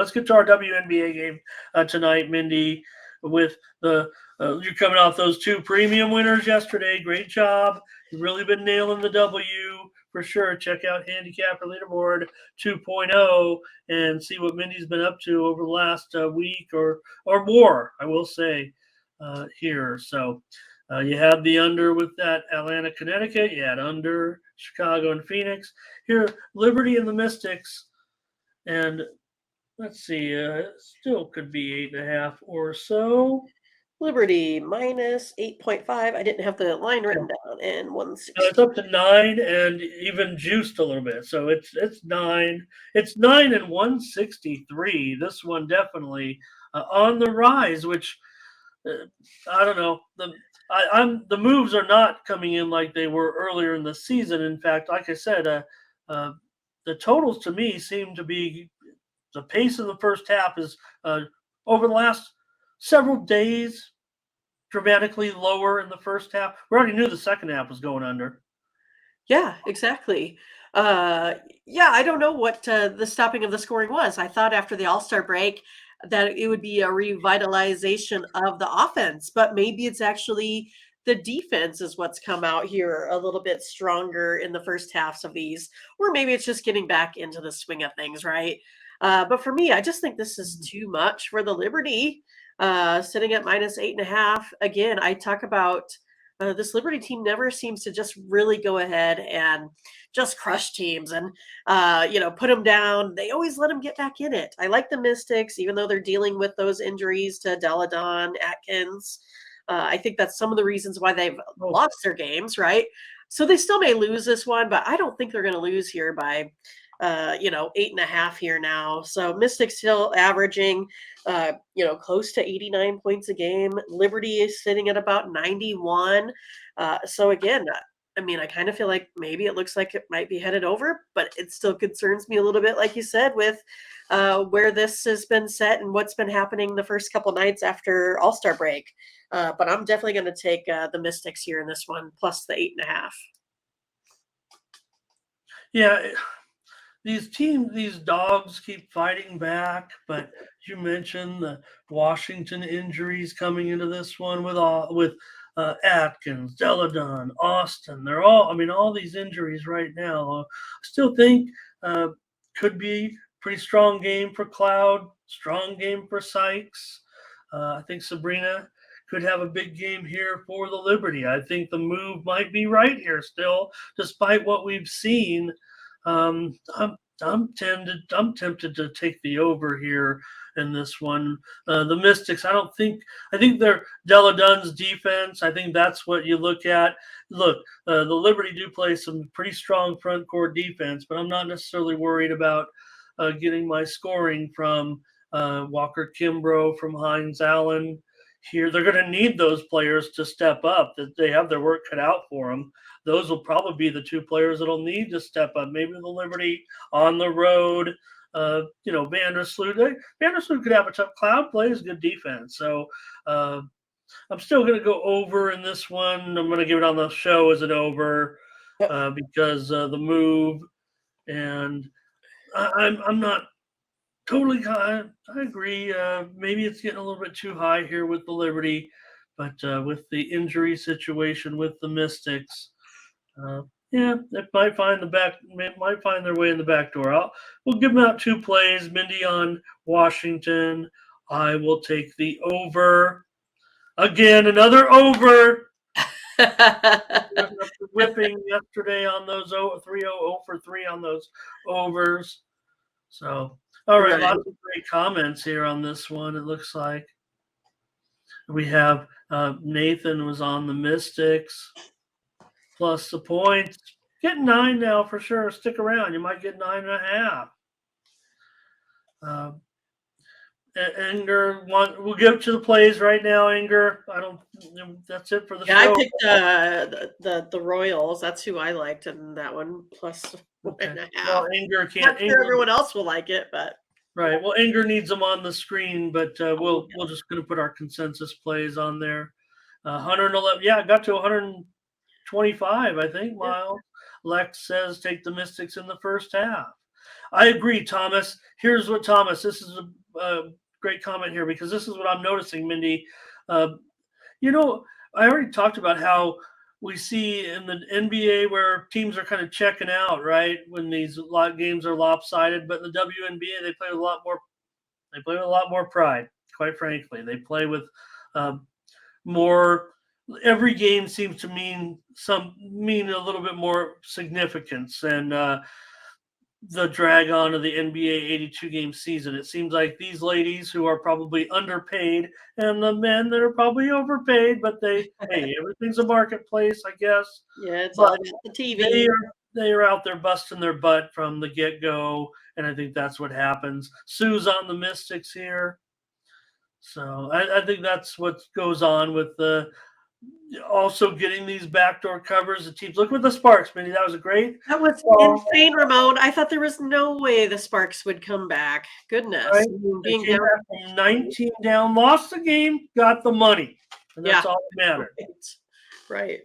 let's get to our WNBA game tonight, Mindy. With you're coming off those two premium winners yesterday. Great job. You've really been nailing the W for sure. Check out Handicapper Leaderboard 2.0 and see what Mindy's been up to over the last week or more. I will say here. So you had the under with that Atlanta, Connecticut. You had under Chicago and Phoenix. Here, Liberty and the Mystics. And let's see, still could be 8.5 or so. Liberty minus 8.5. I didn't have the line written down. And 160. It's up to 9 and even juiced a little bit. So it's 9. It's 9 and 163. This one definitely on the rise, which I don't know. The moves are not coming in like they were earlier in the season. In fact, like I said, the totals to me seem to be the pace of the first half is over the last several days dramatically lower in the first half. We already knew the second half was going under. Yeah, exactly. I don't know what the stopping of the scoring was. I thought after the All-Star break that it would be a revitalization of the offense, but maybe it's actually the defense is what's come out here a little bit stronger in the first halves of these, or maybe it's just getting back into the swing of things, right? But for me, I just think this is too much for the Liberty, sitting at minus 8.5. Again, I talk about this Liberty team never seems to just really go ahead and just crush teams and, put them down. They always let them get back in it. I like the Mystics, even though they're dealing with those injuries to Deladon, Atkins. I think that's some of the reasons why they've lost their games, right? So they still may lose this one, but I don't think they're going to lose here by 8.5 here now. So Mystics still averaging, close to 89 points a game. Liberty is sitting at about 91. So again, I kind of feel like maybe it looks like it might be headed over, but it still concerns me a little bit, like you said, with where this has been set and what's been happening the first couple nights after All-Star break. But I'm definitely going to take the Mystics here in this one, plus the 8.5. Yeah. These dogs keep fighting back, but you mentioned the Washington injuries coming into this one with Atkins, Deladon, Austin. They're all these injuries right now. I still think could be pretty strong game for Cloud, strong game for Sykes. I think Sabrina could have a big game here for the Liberty. I think the move might be right here still, despite what we've seen. I'm tempted to take the over here in this one. The Mystics, I think they're Deladun's defense. I think that's what you look at. Look, the Liberty do play some pretty strong front court defense, but I'm not necessarily worried about getting my scoring from Walker Kimbrough, from Hines Allen. Here, they're going to need those players to step up. That they have their work cut out for them. Those will probably be the two players that'll need to step up. Maybe the Liberty on the road. Vandersloot. Vandersloot could have a tough. Cloud plays good defense, so I'm still going to go over in this one. I'm going to give it on the show as an over because the move, and I'm not. Totally, I agree. Maybe it's getting a little bit too high here with the Liberty, but with the injury situation with the Mystics, it might find their way in the back door. We'll give them out 2 plays. Mindy on Washington. I will take the over. Again, another over. Whipping yesterday on those 3-0 for 3 on those overs. So. All right, lots of great comments here on this one. It looks like we have Nathan was on the Mystics plus the points. Get 9 now for sure. Stick around. You might get 9.5. Inger, we'll give to the plays right now. Inger, that's it for the show. I picked the Royals. That's who I liked in that one. Plus 1.5. Well, Inger can't. Not sure everyone else will like it, but. Right. Well, Inger needs them on the screen, but we're just going to put our consensus plays on there. 111. Yeah, it got to 125, I think, Miles. Lex says take the Mystics in the first half. I agree, Thomas. Here's what Thomas. This is a great comment here because this is what I'm noticing, Mindy. Uh, you know, I already talked about how we see in the NBA where teams are kind of checking out, right? When these lot games are lopsided, but in the WNBA they play with a lot more. They play with a lot more pride. Quite frankly, they play with um, more. Every game seems to mean a little bit more significance, and the drag on of the NBA 82 game season. It seems like these ladies who are probably underpaid and the men that are probably overpaid, but hey, everything's a marketplace, I guess. Yeah, it's all But about the they TV. are out there busting their butt from the get go, and I think that's what happens. Sue's on the Mystics here, so I think that's what goes on with the also getting these backdoor covers. The teams look with the Sparks, Minnie. That was a great That was call. insane, Ramon. I thought there was no way the Sparks would come back. Goodness. Right? I mean, They being came down. back from 19 down, lost the game, got the money, and Yeah. that's all that mattered. Right. Right.